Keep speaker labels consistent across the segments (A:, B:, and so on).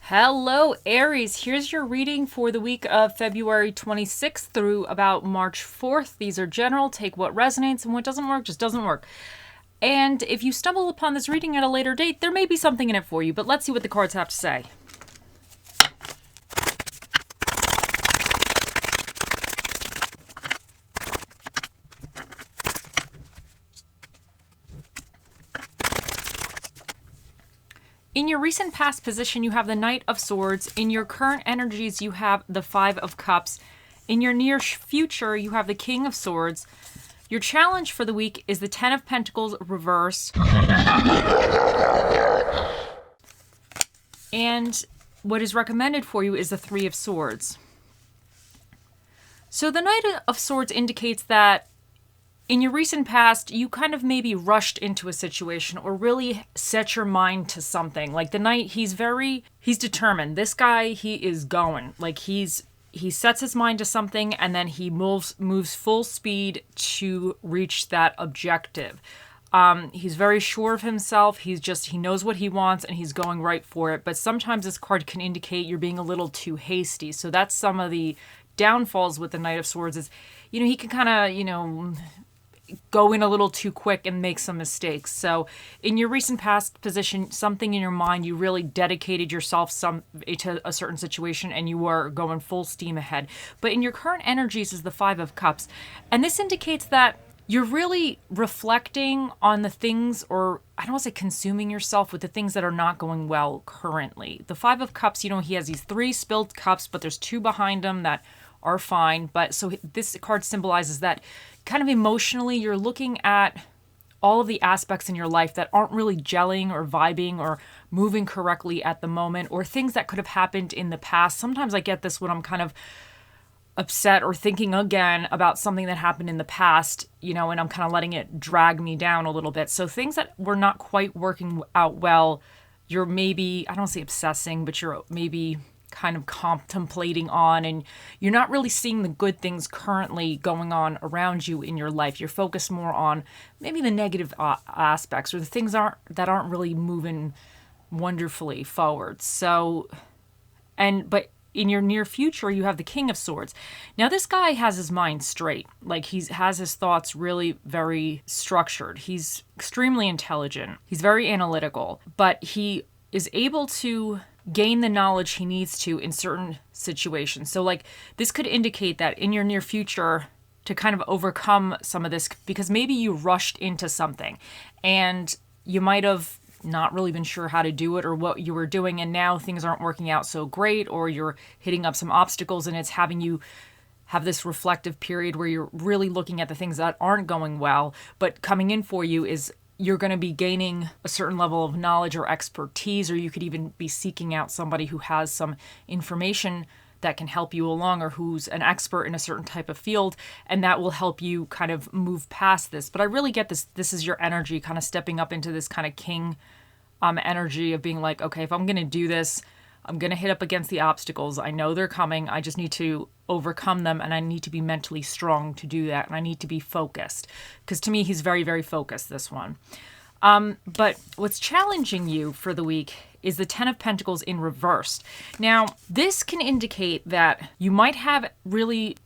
A: Hello, Aries. Here's your reading for the week of February 26th through about March 4th. These are general. Take what resonates, and what doesn't work just doesn't work. And if you stumble upon this reading at a later date, there may be something in it for you, but let's see what the cards have to say. In your recent past position, you have the Knight of Swords. In your current energies, you have the Five of Cups. In your near future, you have the King of Swords. Your challenge for the week is the Ten of Pentacles reverse. And what is recommended for you is the Three of Swords. So the Knight of Swords indicates that in your recent past, you kind of maybe rushed into a situation or really set your mind to something. Like the Knight, he's determined. This guy, he is going. Like he sets his mind to something and then he moves full speed to reach that objective. He's very sure of himself. He knows what he wants and he's going right for it. But sometimes this card can indicate you're being a little too hasty. So that's some of the downfalls with the Knight of Swords is, he can kind of, go in a little too quick and make some mistakes. So in your recent past position, something in your mind, you really dedicated yourself to a certain situation and you were going full steam ahead. But in your current energies is the Five of Cups. And this indicates that you're really reflecting on the things, or I don't want to say consuming yourself with the things that are not going well currently. The Five of Cups, he has these 3 spilled cups, but there's 2 behind him that are fine. But so this card symbolizes that kind of emotionally you're looking at all of the aspects in your life that aren't really gelling or vibing or moving correctly at the moment, or things that could have happened in the past. Sometimes I get this when I'm kind of upset or thinking again about something that happened in the past, and I'm kind of letting it drag me down a little bit. So things that were not quite working out well, you're maybe, I don't say obsessing, but you're maybe kind of contemplating on, and you're not really seeing the good things currently going on around you in your life. You're focused more on maybe the negative aspects or the things that aren't really moving wonderfully forward. But in your near future, you have the King of Swords. Now, this guy has his mind straight. Like, he has his thoughts really very structured. He's extremely intelligent. He's very analytical, but he is able to gain the knowledge he needs to in certain situations. So like this could indicate that in your near future to kind of overcome some of this, because maybe you rushed into something and you might have not really been sure how to do it or what you were doing, and now things aren't working out so great, or you're hitting up some obstacles and it's having you have this reflective period where you're really looking at the things that aren't going well. But coming in for you is you're going to be gaining a certain level of knowledge or expertise, or you could even be seeking out somebody who has some information that can help you along, or who's an expert in a certain type of field, and that will help you kind of move past this. But I really get this is your energy kind of stepping up into this kind of king energy of being like, okay, if I'm going to do this, I'm going to hit up against the obstacles. I know they're coming. I just need to overcome them, and I need to be mentally strong to do that, and I need to be focused. Because to me, he's very, very focused, this one. But what's challenging you for the week is the Ten of Pentacles in reverse. Now, this can indicate that you might have really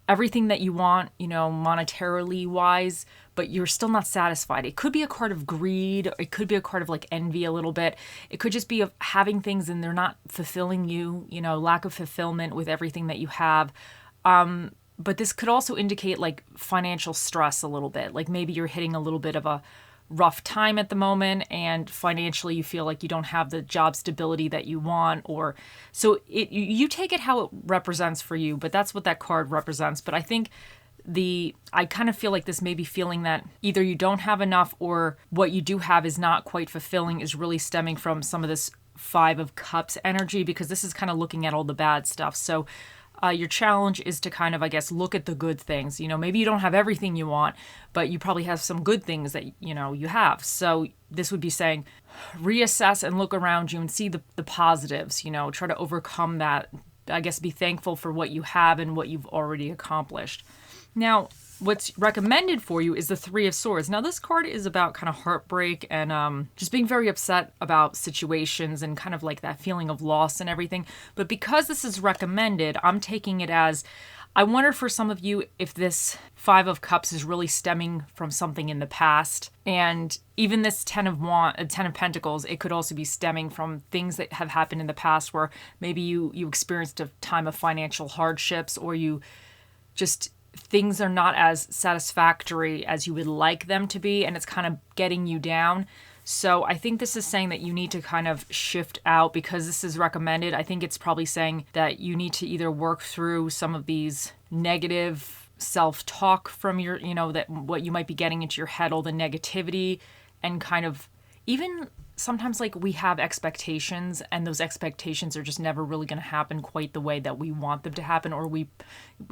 A: everything that you want, monetarily wise, but you're still not satisfied. It could be a card of greed. It could be a card of like envy a little bit. It could just be of having things and they're not fulfilling you, lack of fulfillment with everything that you have. But this could also indicate like financial stress a little bit. Like maybe you're hitting a little bit of a rough time at the moment, and financially you feel like you don't have the job stability that you want, or so you take it how it represents for you, but that's what that card represents. But I think I kind of feel like this may be feeling that either you don't have enough, or what you do have is not quite fulfilling, is really stemming from some of this Five of Cups energy, because this is kind of looking at all the bad stuff. So your challenge is to kind of, I guess, look at the good things. Maybe you don't have everything you want, but you probably have some good things that, you have. So this would be saying, reassess and look around you and see the positives, try to overcome that. I guess be thankful for what you have and what you've already accomplished. Now, what's recommended for you is the Three of Swords. Now, this card is about kind of heartbreak and just being very upset about situations and kind of like that feeling of loss and everything. But because this is recommended, I'm taking it as, I wonder for some of you if this Five of Cups is really stemming from something in the past. And even this Ten of Pentacles, it could also be stemming from things that have happened in the past where maybe you experienced a time of financial hardships, or you just, things are not as satisfactory as you would like them to be, and it's kind of getting you down. So I think this is saying that you need to kind of shift out because this is recommended. I think it's probably saying that you need to either work through some of these negative self-talk from your, that what you might be getting into your head, all the negativity, and kind of even sometimes like we have expectations and those expectations are just never really going to happen quite the way that we want them to happen or we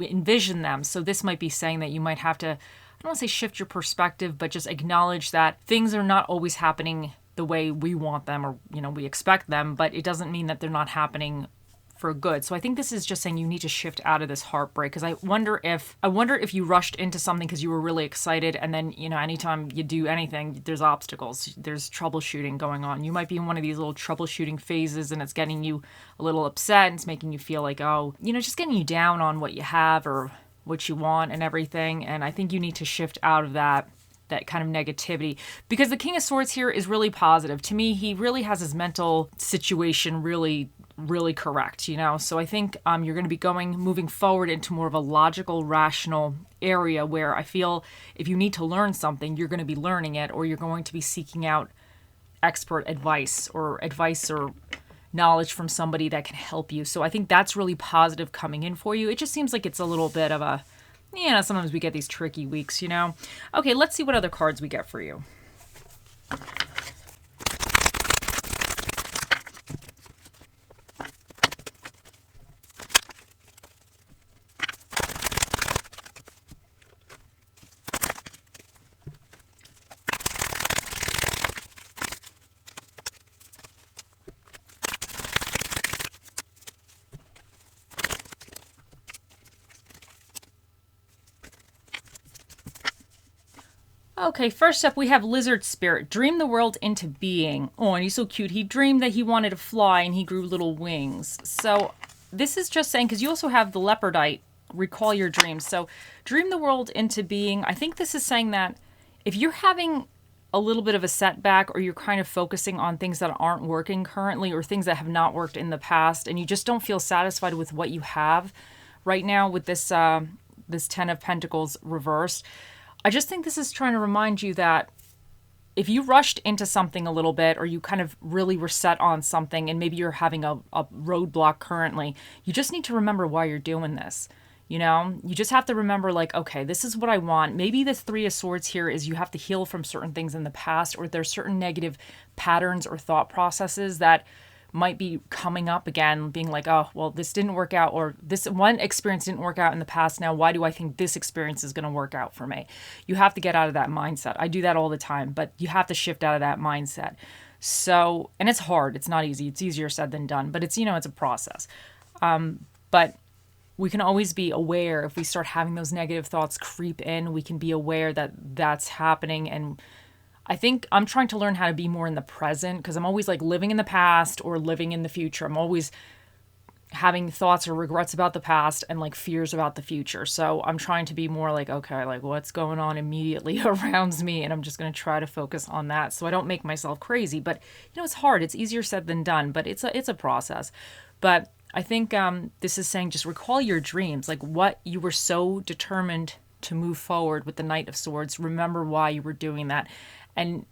A: envision them. So this might be saying that you might have to, I don't want to say shift your perspective, but just acknowledge that things are not always happening the way we want them or, we expect them, but it doesn't mean that they're not happening for good. So I think this is just saying you need to shift out of this heartbreak, because I wonder if you rushed into something because you were really excited, and then anytime you do anything, there's obstacles, there's troubleshooting going on. You might be in one of these little troubleshooting phases and it's getting you a little upset and it's making you feel like, just getting you down on what you have or what you want and everything. And I think you need to shift out of that kind of negativity, because the King of Swords here is really positive. To me, he really has his mental situation really correct, So I think you're going to be moving forward into more of a logical, rational area where I feel if you need to learn something, you're going to be learning it, or you're going to be seeking out expert advice or knowledge from somebody that can help you. So I think that's really positive coming in for you. It just seems like it's a little bit of a, sometimes we get these tricky weeks, Okay, let's see what other cards we get for you. Okay, first up we have Lizard Spirit. Dream the world into being. Oh, and he's so cute. He dreamed that he wanted to fly and he grew little wings. So this is just saying, because you also have the Leopardite, recall your dreams. So dream the world into being. I think this is saying that if you're having a little bit of a setback, or you're kind of focusing on things that aren't working currently or things that have not worked in the past, and you just don't feel satisfied with what you have right now with this Ten of Pentacles reversed, I just think this is trying to remind you that if you rushed into something a little bit, or you kind of really were set on something, and maybe you're having a roadblock currently, you just need to remember why you're doing this. You just have to remember, like, okay, this is what I want. Maybe this Three of Swords here is you have to heal from certain things in the past, or there's certain negative patterns or thought processes that might be coming up again, being like, oh, well, this didn't work out, or this one experience didn't work out in the past. Now, why do I think this experience is going to work out for me? You have to get out of that mindset. I do that all the time, but you have to shift out of that mindset. So, and it's hard. It's not easy. It's easier said than done, but it's, it's a process. But we can always be aware if we start having those negative thoughts creep in, we can be aware that that's happening. And I think I'm trying to learn how to be more in the present, because I'm always like living in the past or living in the future. I'm always having thoughts or regrets about the past and like fears about the future. So I'm trying to be more like, okay, like what's going on immediately around me? And I'm just going to try to focus on that so I don't make myself crazy. But, it's hard. It's easier said than done, but it's a process. But I think this is saying just recall your dreams, like what you were so determined to move forward with the Knight of Swords. Remember why you were doing that. And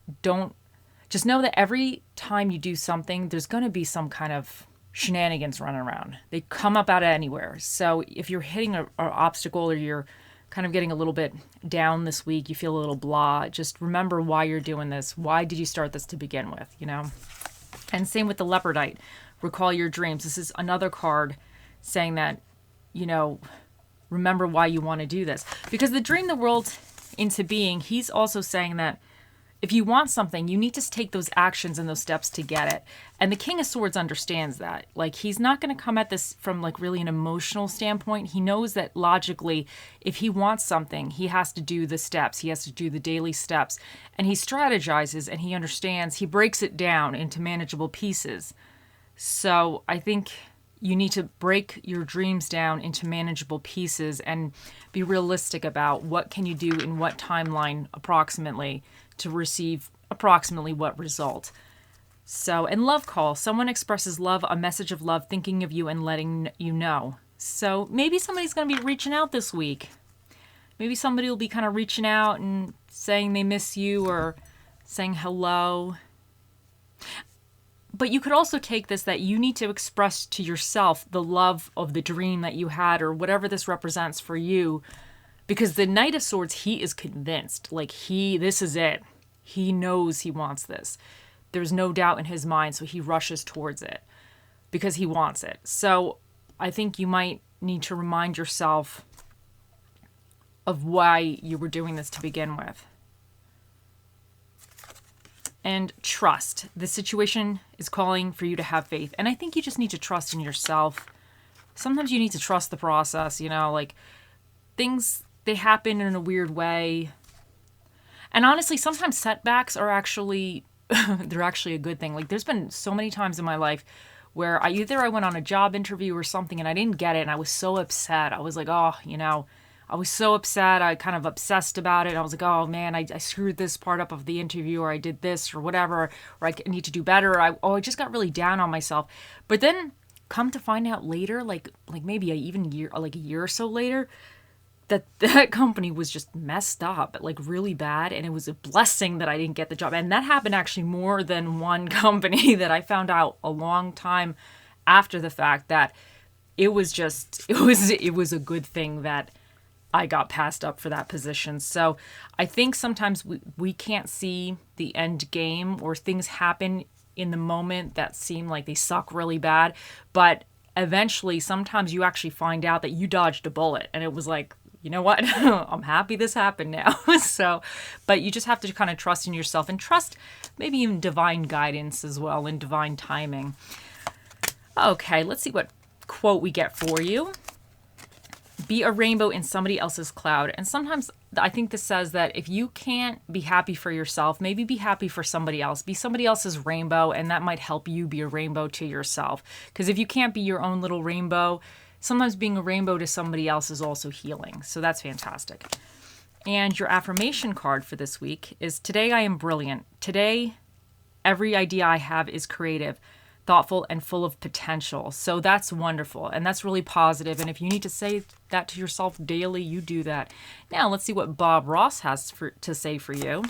A: just know that every time you do something, there's going to be some kind of shenanigans running around. They come up out of anywhere. So if you're hitting an obstacle, or you're kind of getting a little bit down this week, you feel a little blah, just remember why you're doing this. Why did you start this to begin with, And same with the Leopardite. Recall your dreams. This is another card saying that, remember why you want to do this. Because the dream the world into being, he's also saying that if you want something, you need to take those actions and those steps to get it. And the King of Swords understands that. Like, he's not going to come at this from like really an emotional standpoint. He knows that logically, if he wants something, he has to do the steps. He has to do the daily steps. And he strategizes and he understands. He breaks it down into manageable pieces. So I think you need to break your dreams down into manageable pieces and be realistic about what can you do in what timeline approximately to receive approximately what result. So, and love call. Someone expresses love, a message of love, thinking of you and letting you know. So maybe somebody's going to be reaching out this week. Maybe somebody will be kind of reaching out and saying they miss you or saying hello. But you could also take this that you need to express to yourself the love of the dream that you had or whatever this represents for you. Because the Knight of Swords, he is convinced. Like, this is it. He knows he wants this. There's no doubt in his mind, so he rushes towards it because he wants it. So I think you might need to remind yourself of why you were doing this to begin with. And trust. The situation is calling for you to have faith. And I think you just need to trust in yourself. Sometimes you need to trust the process, like things, they happen in a weird way. And honestly, sometimes setbacks are actually, they're actually a good thing. Like, there's been so many times in my life where I went on a job interview or something and I didn't get it. And I was so upset. I was like, I was so upset. I kind of obsessed about it. I was like, oh man, I screwed this part up of the interview, or I did this or whatever, or I need to do better. I just got really down on myself. But then come to find out later, like maybe a year or so later, that company was just messed up, like really bad. And it was a blessing that I didn't get the job. And that happened actually more than one company that I found out a long time after the fact that it was a good thing that I got passed up for that position. So I think sometimes we can't see the end game, or things happen in the moment that seem like they suck really bad. But eventually, sometimes you actually find out that you dodged a bullet. And it was like, you know what? I'm happy this happened now. But you just have to kind of trust in yourself and trust maybe even divine guidance as well and divine timing. Okay, let's see what quote we get for you. Be a rainbow in somebody else's cloud. And sometimes I think this says that if you can't be happy for yourself, maybe be happy for somebody else. Be somebody else's rainbow, and that might help you be a rainbow to yourself. Because if you can't be your own little rainbow, sometimes being a rainbow to somebody else is also healing. So that's fantastic. And your affirmation card for this week is, today I am brilliant. Today, every idea I have is creative, thoughtful, and full of potential. So that's wonderful. And that's really positive. And if you need to say that to yourself daily, you do that. Now let's see what Bob Ross has to say for you.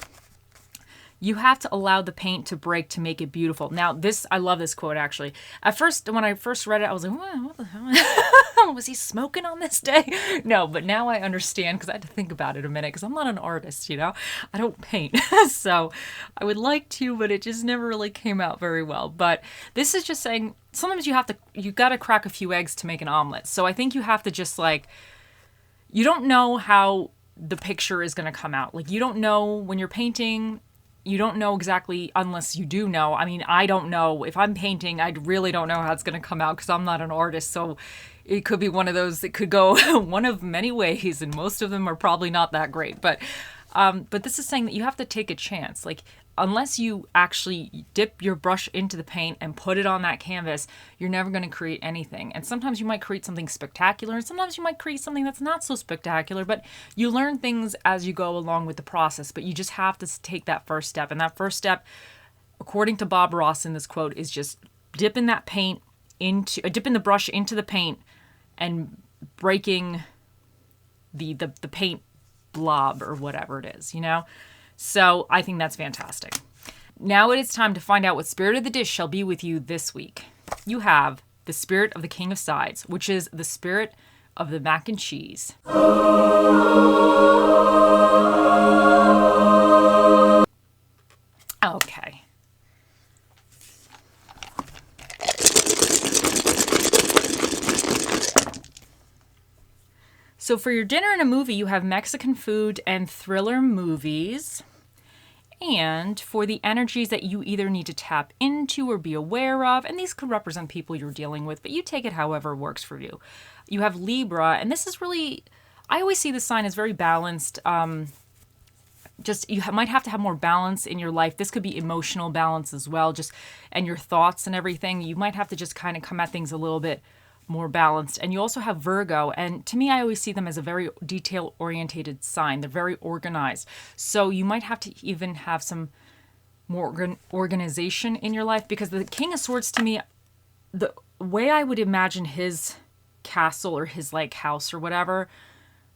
A: You have to allow the paint to break to make it beautiful. Now I love this quote actually. At first, when I first read it, I was like, what the hell? Was he smoking on this day? No, but now I understand, because I had to think about it a minute, because I'm not an artist, I don't paint. So I would like to, but it just never really came out very well. But this is just saying, sometimes you got to crack a few eggs to make an omelet. So I think you have to just you don't know how the picture is going to come out. Like, you don't know when you're painting. You don't know exactly, unless you do know. I mean, I don't know. If I'm painting, I really don't know how it's going to come out, because I'm not an artist. So it could be one of those that could go one of many ways, and most of them are probably not that great. But this is saying that you have to take a chance. Like, unless you actually dip your brush into the paint and put it on that canvas, you're never going to create anything. And sometimes you might create something spectacular, and sometimes you might create something that's not so spectacular, but you learn things as you go along with the process. But you just have to take that first step. And that first step, according to Bob Ross in this quote, is just dipping the brush into the paint and breaking the paint blob or whatever it is, So I think that's fantastic. Now it is time to find out what spirit of the dish shall be with you this week. You have the spirit of the King of Sides, which is the spirit of the mac and cheese. Okay. So for your dinner and a movie, you have Mexican food and thriller movies. And for the energies that you either need to tap into or be aware of, and these could represent people you're dealing with, but you take it however works for you. You have Libra, and this is really, I always see this sign as very balanced. Just you might have to have more balance in your life. This could be emotional balance as well, just and your thoughts and everything. You might have to just kind of come at things a little bit more balanced. And you also have Virgo, and to me, I always see them as a very detail-orientated sign. They're very organized. So you might have to even have some more organization in your life, because the King of Swords, to me, the way I would imagine his castle or his like house or whatever,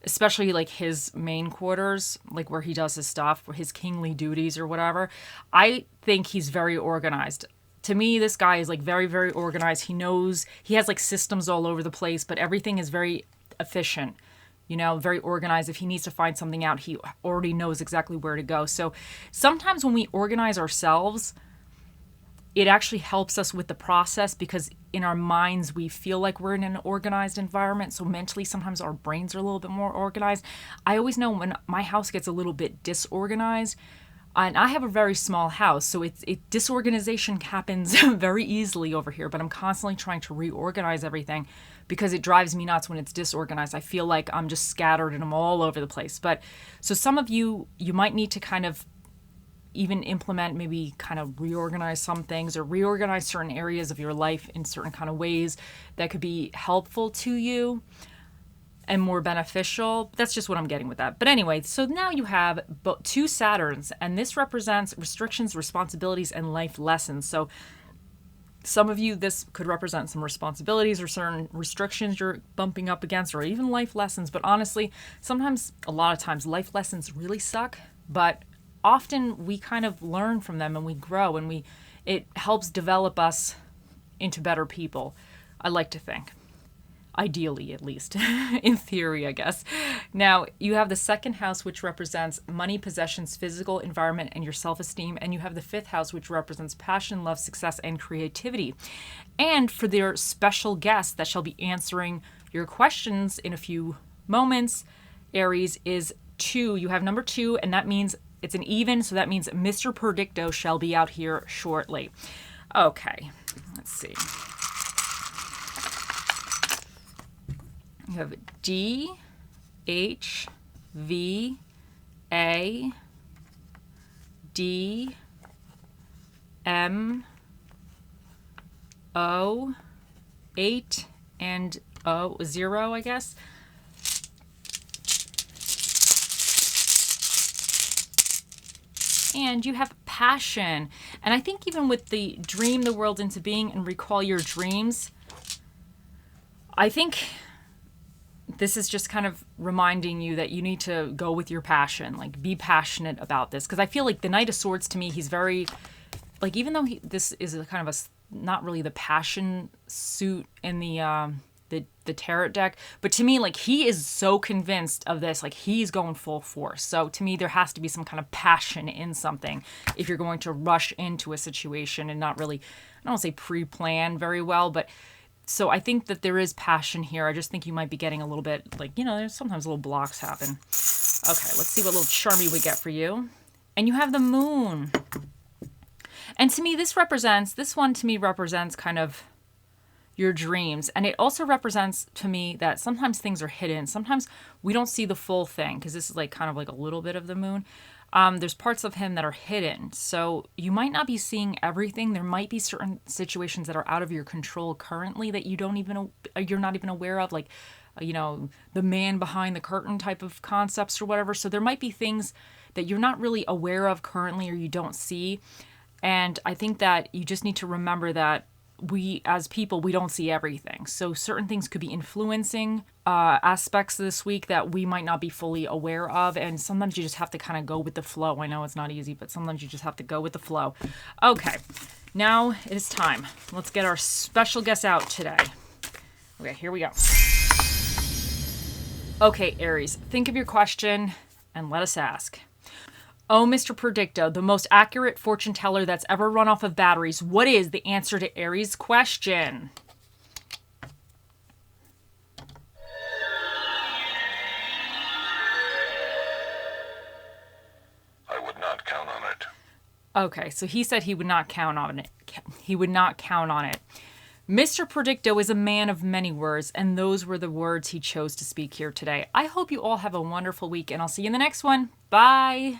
A: especially like his main quarters, like where he does his stuff, his kingly duties or whatever, I think he's very organized. To me, this guy is like very, very organized. He knows, he has like systems all over the place, but everything is very efficient, very organized. If he needs to find something out, he already knows exactly where to go. So sometimes when we organize ourselves, it actually helps us with the process, because in our minds, we feel like we're in an organized environment. So mentally, sometimes our brains are a little bit more organized. I always know when my house gets a little bit disorganized, and I have a very small house, so disorganization happens very easily over here, but I'm constantly trying to reorganize everything because it drives me nuts when it's disorganized. I feel like I'm just scattered and I'm all over the place. But so some of you might need to kind of even implement, maybe kind of reorganize some things or reorganize certain areas of your life in certain kind of ways that could be helpful to you and more beneficial. That's just what I'm getting with that. But anyway, so now you have two Saturns, and this represents restrictions, responsibilities, and life lessons. So some of you, this could represent some responsibilities or certain restrictions you're bumping up against, or even life lessons. But honestly, sometimes, a lot of times, life lessons really suck, but often we kind of learn from them and we grow, and it helps develop us into better people, I like to think. Ideally, at least, in theory, I guess. Now, you have the second house, which represents money, possessions, physical environment, and your self-esteem. And you have the fifth house, which represents passion, love, success, and creativity. And for their special guest that shall be answering your questions in a few moments, Aries, is 2. You have number 2, and that means it's an even, so that means Mr. Predicto shall be out here shortly. Okay, let's see. You have D, H, V, A, D, M, O, 8, and O, 0, I guess. And you have passion. And I think even with the dream the world into being and recall your dreams, I think this is just kind of reminding you that you need to go with your passion, like be passionate about this. Because I feel like the Knight of Swords, to me, he's very, like, even though this is a kind of not really the passion suit in the tarot deck, but to me, like, he is so convinced of this, like, he's going full force. So to me, there has to be some kind of passion in something if you're going to rush into a situation and not really, I don't want to say pre-plan very well, but so I think that there is passion here. I just think you might be getting a little bit, like, there's sometimes little blocks happen. Okay, let's see what little charmy we get for you. And you have the moon. And to me, this one to me represents kind of your dreams. And it also represents to me that sometimes things are hidden. Sometimes we don't see the full thing, because this is like kind of like a little bit of the moon. There's parts of him that are hidden. So you might not be seeing everything. There might be certain situations that are out of your control currently that you're not even aware of, like, the man behind the curtain type of concepts or whatever. So there might be things that you're not really aware of currently or you don't see. And I think that you just need to remember that we, as people, we don't see everything. So certain things could be influencing aspects this week that we might not be fully aware of. And sometimes you just have to kind of go with the flow. I know it's not easy, but sometimes you just have to go with the flow. Okay, now it is time. Let's get our special guest out today. Okay, here we go. Okay, Aries, think of your question and let us ask. Oh, Mr. Predicto, the most accurate fortune teller that's ever run off of batteries, what is the answer to Aries' question?
B: I would not count on it.
A: Okay, so he said he would not count on it. He would not count on it. Mr. Predicto is a man of many words, and those were the words he chose to speak here today. I hope you all have a wonderful week, and I'll see you in the next one. Bye.